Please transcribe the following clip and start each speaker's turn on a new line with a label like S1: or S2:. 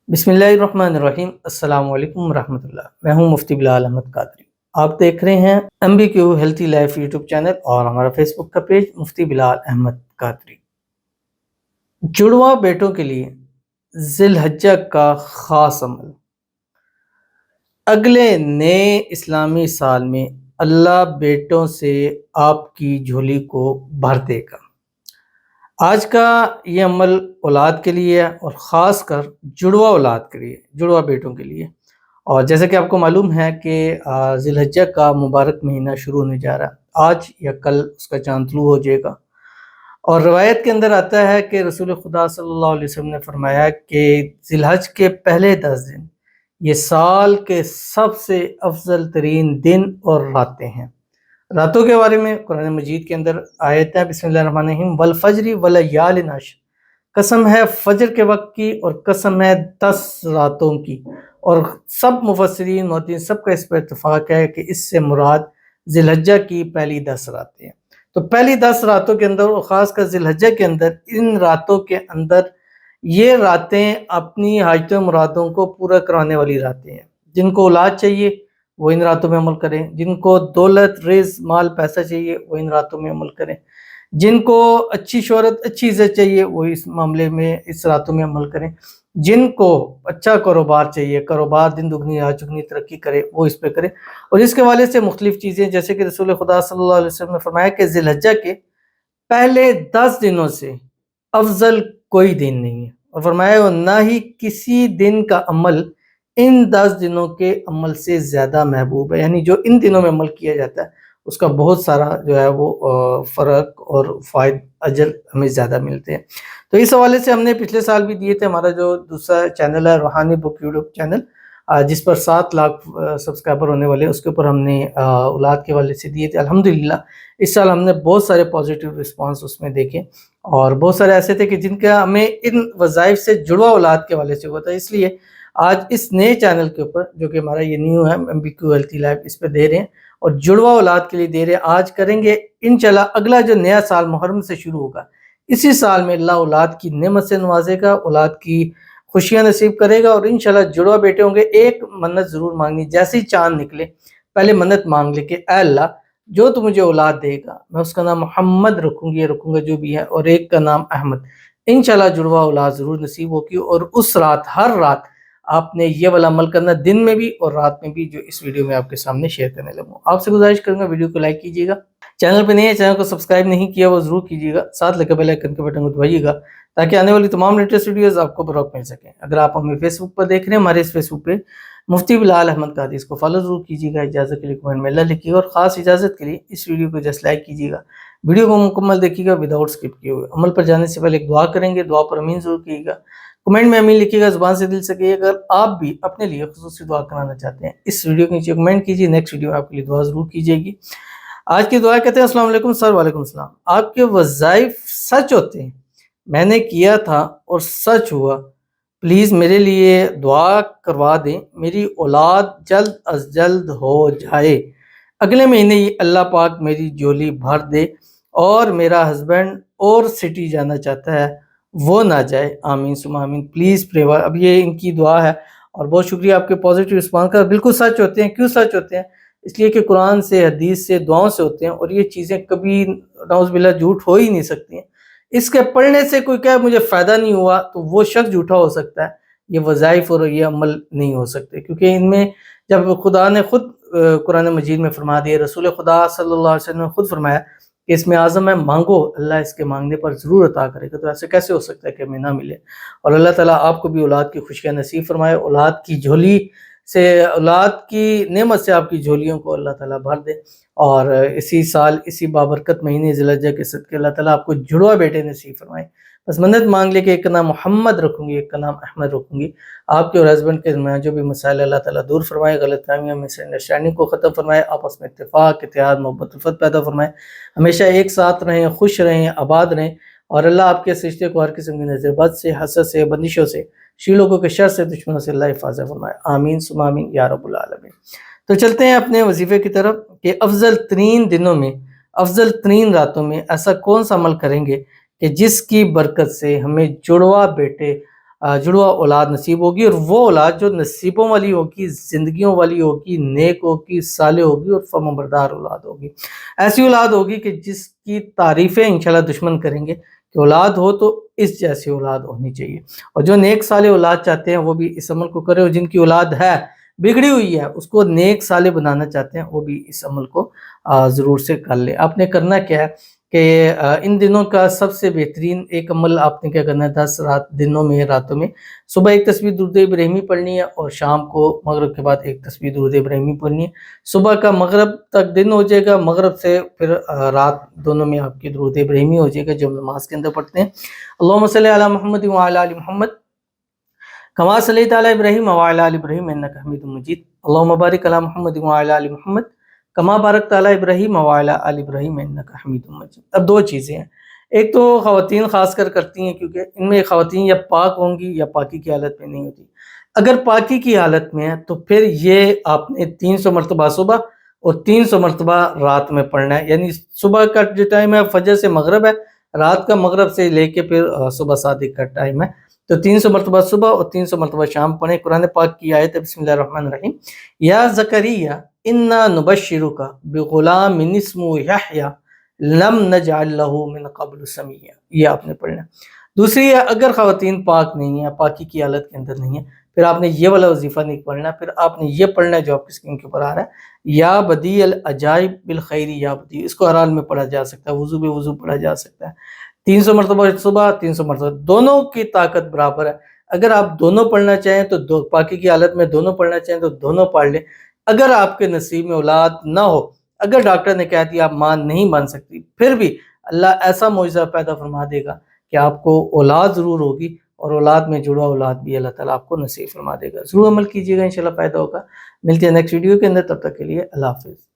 S1: بسم اللہ الرحمن الرحیم۔ السلام علیکم ورحمۃ اللہ۔ میں ہوں مفتی بلال احمد قادری۔ آپ دیکھ رہے ہیں MBQ healthy life YouTube channel اور ہمارا فیس بک کا پیج مفتی بلال احمد قادری۔ جڑواں بیٹوں کے لیے ذی الحجہ کا خاص عمل۔ اگلے نئے اسلامی سال میں اللہ بیٹوں سے آپ کی جھولی کو بھر دے گا۔ آج کا یہ عمل اولاد کے لیے ہے اور خاص کر جڑواں اولاد کے لیے، جڑواں بیٹوں کے لیے۔ اور جیسا کہ آپ کو معلوم ہے کہ ذی الحجہ کا مبارک مہینہ شروع ہونے جا رہا ہے، آج یا کل اس کا چاند طلوع ہو جائے گا۔ اور روایت کے اندر آتا ہے کہ رسول خدا صلی اللہ علیہ وسلم نے فرمایا کہ ذی الحجہ کے پہلے 10 دن یہ سال کے سب سے افضل ترین دن اور راتیں ہیں۔ راتوں کے بارے میں قرآن مجید کے اندر آیت ہے، بسم اللہ الرحمن الرحیم، والفجر ولیال عشر، قسم ہے فجر کے وقت کی اور قسم ہے 10 راتوں کی۔ اور سب مفسرین محدثین سب کا اس پر اتفاق ہے کہ اس سے مراد ذی الحجہ کی پہلی 10 راتیں ہیں۔ تو پہلی 10 راتوں کے اندر اور خاص کر ذی الحجہ کے اندر، ان راتوں کے اندر یہ راتیں اپنی حاجتوں مرادوں کو پورا کرانے والی راتیں ہیں۔ جن کو اولاد چاہیے وہ ان راتوں میں عمل کریں، جن کو دولت رزق مال پیسہ چاہیے وہ ان راتوں میں عمل کریں، جن کو اچھی شہرت اچھی عزت چاہیے وہ اس معاملے میں اس راتوں میں عمل کریں، جن کو اچھا کاروبار چاہیے، کاروبار دن دگنی رات چگنی ترقی کرے وہ اس پہ کرے۔ اور اس کے حوالے سے مختلف چیزیں، جیسے کہ رسول خدا صلی اللہ علیہ وسلم نے فرمایا کہ ذی الحجہ کے پہلے 10 دنوں سے افضل کوئی دن نہیں ہے، اور فرمایا اور نہ ہی کسی دن کا عمل ان 10 دنوں کے عمل سے زیادہ محبوب ہے، یعنی جو ان دنوں میں عمل کیا جاتا ہے اس کا بہت سارا جو ہے وہ فرق اور فائد اجر ہمیں زیادہ ملتے ہیں۔ تو اس حوالے سے ہم نے پچھلے سال بھی دیے تھے، ہمارا جو دوسرا چینل ہے روحانی بک یوٹیوب چینل، جس پر 7 لاکھ سبسکرائبر ہونے والے، اس کے اوپر ہم نے اولاد کے حوالے سے دیے تھے۔ الحمدللہ اس سال ہم نے بہت سارے پازیٹیو رسپانس اس میں دیکھے، اور بہت سارے ایسے تھے کہ جن کا ہمیں ان وظائف سے جڑوا اولاد کے حوالے سے ہوا تھا۔ اس لیے آج اس نئے چینل کے اوپر، جو کہ ہمارا یہ نیو ہے MBQ ہیلتھی لائف، اس پہ دے رہے ہیں اور جڑوا اولاد کے لیے دے رہے ہیں۔ آج کریں گے انشاءاللہ اگلا جو نیا سال محرم سے شروع ہوگا، اسی سال میں اللہ اولاد کی نعمت سے نوازے گا، اولاد کی خوشیاں نصیب کرے گا، اور انشاءاللہ جڑوا بیٹے ہوں گے۔ ایک منت ضرور مانگنی، جیسے ہی چاند نکلے پہلے منت مانگ لے کہ اے اللہ جو تو مجھے اولاد دے گا میں اس کا نام محمد رکھوں گی، رکھوں گا جو بھی ہے، اور ایک کا نام احمد۔ انشاءاللہ جڑوا اولاد ضرور نصیب ہوگی۔ اور اس رات، ہر رات آپ نے یہ والا عمل کرنا، دن میں بھی اور رات میں بھی، جو اس ویڈیو میں آپ کے سامنے شیئر کرنے لگوں۔ آپ سے گزارش کروں گا ویڈیو کو لائک کیجیے گا، چینل پہ نہیں ہے چینل کو سبسکرائب نہیں کیا وہ ضرور کیجیے گا، ساتھ لگے بیل آئیکن کے بٹن کو دبائیے گا تاکہ آنے والی تمام لیٹسٹ ویڈیوز آپ کو بروقت مل سکیں۔ اگر آپ ہمیں فیس بک پر دیکھ رہے ہیں، ہمارے اس فیس بک پہ مفتی بلال احمد قادری، اس کو فالو ضرور کیجیے گا۔ اجازت کے لیے کمنٹ میں اللہ لکھیے گا، اور خاص اجازت کے لیے اس ویڈیو کو جسٹ لائک کیجیے گا، ویڈیو کو مکمل دیکھیے گا وداؤٹ اسکپ کیے ہوئے۔ عمل پر جانے سے پہلے ایک دعا کریں گے، دعا پر امین ضرور کیجیے گا، کمنٹ میں امین لکھیے گا، زبان سے دل سے کہیے گا۔ اگر آپ بھی اپنے لیے خصوصی دعا کرانا چاہتے ہیں، اس ویڈیو کے نیچے کمنٹ کیجیے، نیکسٹ ویڈیو آپ کے لیے دعا ضرور کیجیے گی۔ آج کی دعا کہتے ہیں، السلام علیکم سر، وعلیکم السلام، آپ کے وظائف سچ ہوتے ہیں، میں نے کیا تھا اور سچ ہوا، پلیز میرے لیے دعا کروا دیں، میری اولاد جلد از جلد ہو جائے، اگلے مہینے ہی اللہ پاک میری جولی بھر دے، اور میرا ہسبینڈ اور سٹی جانا چاہتا ہے وہ نہ جائے، آمین ثم آمین، پلیز پریوار۔ اب یہ ان کی دعا ہے، اور بہت شکریہ آپ کے پازیٹیو رسپانس کا۔ بالکل سچ ہوتے ہیں، کیوں سچ ہوتے ہیں؟ اس لیے کہ قرآن سے، حدیث سے، دعاؤں سے ہوتے ہیں، اور یہ چیزیں کبھی نعوذ باللہ جھوٹ ہو ہی نہیں سکتی ہیں۔ اس کے پڑھنے سے کوئی کہے مجھے فائدہ نہیں ہوا تو وہ شخص جھوٹا ہو سکتا ہے، یہ وظائف اور یہ عمل نہیں ہو سکتے، کیونکہ ان میں جب خدا نے خود قرآن مجید میں فرما دیا، رسول خدا صلی اللہ علیہ وسلم نے خود فرمایا کہ اس میں اعظم ہے، مانگو اللہ اس کے مانگنے پر ضرور عطا کرے گا، تو ایسے کیسے ہو سکتا ہے کہ ہمیں نہ ملے؟ اور اللہ تعالیٰ آپ کو بھی اولاد کی خوشیاں نصیب فرمائے، اولاد کی جھولی سے، اولاد کی نعمت سے آپ کی جھولیوں کو اللہ تعالیٰ بھر دے، اور اسی سال اسی بابرکت مہینے ذی الحجہ کے صدقے اللہ تعالیٰ آپ کو جڑوا بیٹے نصیب فرمائے۔ بس منت مانگ لے کہ ایک کا نام محمد رکھوں گی، ایک کا نام احمد رکھوں گی۔ آپ کے اور ہسبینڈ کے درمیان جو بھی مسائل اللہ تعالیٰ دور فرمائے، غلط فہمیاں مس انڈرسٹینڈنگ کو ختم فرمائے، آپس میں اتفاق، اتحاد، محبت، الفت پیدا فرمائے، ہمیشہ ایک ساتھ رہیں، خوش رہیں، آباد رہیں، اور اللہ آپ کے رشتے کو ہر قسم کی نظر بد سے، حسد سے، بندشوں سے، لوگوں کے شر سے، دشمنوں سے اللہ حفاظت فرمائے، آمین ثم آمین یا رب العالمین۔ تو چلتے ہیں اپنے وظیفے کی طرف، کہ افضل ترین دنوں میں، افضل ترین راتوں میں ایسا کون سا عمل کریں گے کہ جس کی برکت سے ہمیں جڑوا بیٹے جڑوا اولاد نصیب ہوگی، اور وہ اولاد جو نصیبوں والی ہوگی، زندگیوں والی ہوگی، نیک ہوگی، صالح ہوگی اور فرمانبردار اولاد ہوگی۔ ایسی اولاد ہوگی کہ جس کی تعریفیں انشاءاللہ دشمن کریں گے کہ اولاد ہو تو اس جیسی اولاد ہونی چاہیے، اور جو نیک صالح اولاد چاہتے ہیں وہ بھی اس عمل کو کرے، اور جن کی اولاد ہے بگڑی ہوئی ہے اس کو نیک صالح بنانا چاہتے ہیں وہ بھی اس عمل کو ضرور سے کر لے۔ آپ نے کرنا کیا ہے کہ ان دنوں کا سب سے بہترین ایک عمل آپ نے کیا کرنا ہے، 10 دنوں میں راتوں میں صبح ایک تسبیح درود ابراہیمی پڑھنی ہے، اور شام کو مغرب کے بعد ایک تسبیح درود ابراہیمی پڑھنی ہے۔ صبح کا مغرب تک دن ہو جائے گا، مغرب سے پھر رات دونوں میں آپ کی درود ابراہیمی ہو جائے گا جو نماز کے اندر پڑھتے ہیں۔ اللہم صلی علی محمد وعلی آل محمد کما صلیت علی ابراہیم وعلی آل ابراہیم انک حمید مجید، اللہم بارک علی محمد وعلی آل محمد کما بارکت علی ابراہیم وعلی آل ابراہیم انک حمید مجید۔ اب دو چیزیں ہیں، ایک تو خواتین خاص کر کرتی ہیں کیونکہ ان میں خواتین یا پاک ہوں گی یا پاکی کی حالت میں نہیں ہوتی۔ اگر پاکی کی حالت میں ہے تو پھر یہ آپ نے 300 مرتبہ صبح اور 300 مرتبہ رات میں پڑھنا ہے، یعنی صبح کا جو ٹائم ہے فجر سے مغرب ہے، رات کا مغرب سے لے کے پھر صبح صادق کا ٹائم ہے، تو 300 مرتبہ صبح اور 300 مرتبہ شام پڑھیں۔ قرآن پاک کی آیت ہے، بسم اللہ الرحمن الرحیم، یا زکریہ انا نبشرک بغلام اسمہ یحییٰ لم نجعل لہ من قبل سمیہ، یہ آپ نے پڑھنا ہے۔ دوسری ہے اگر خواتین پاک نہیں ہیں، پاکی کی حالت کے اندر نہیں ہیں، پھر آپ نے یہ والا وظیفہ نہیں پڑھنا، پھر آپ نے یہ پڑھنا ہے جو آپ کی اسکرین کے اوپر آ رہا ہے، یا بدیع العجائب بالخیر یا بدیع، اس کو ہر حال میں پڑھا جا سکتا ہے، وضو بے وضو پڑھا جا سکتا ہے۔ 300 مرتبہ صبح، 300 مرتبہ، دونوں کی طاقت برابر ہے۔ اگر آپ دونوں پڑھنا چاہیں تو پاکی کی حالت میں دونوں پڑھنا چاہیں تو دونوں پڑھ لیں۔ اگر آپ کے نصیب میں اولاد نہ ہو، اگر ڈاکٹر نے کہہ دیا آپ ماں نہیں بن سکتی، پھر بھی اللہ ایسا معجزہ پیدا فرما دے گا کہ آپ کو اولاد ضرور ہوگی، اور اولاد میں جڑوا اولاد بھی اللہ تعالیٰ آپ کو نصیب فرما دے گا۔ ضرور عمل کیجیے گا، انشاءاللہ فائدہ ہوگا۔ ملتے ہیں نیکسٹ ویڈیو کے اندر، تب تک کے لیے اللہ حافظ۔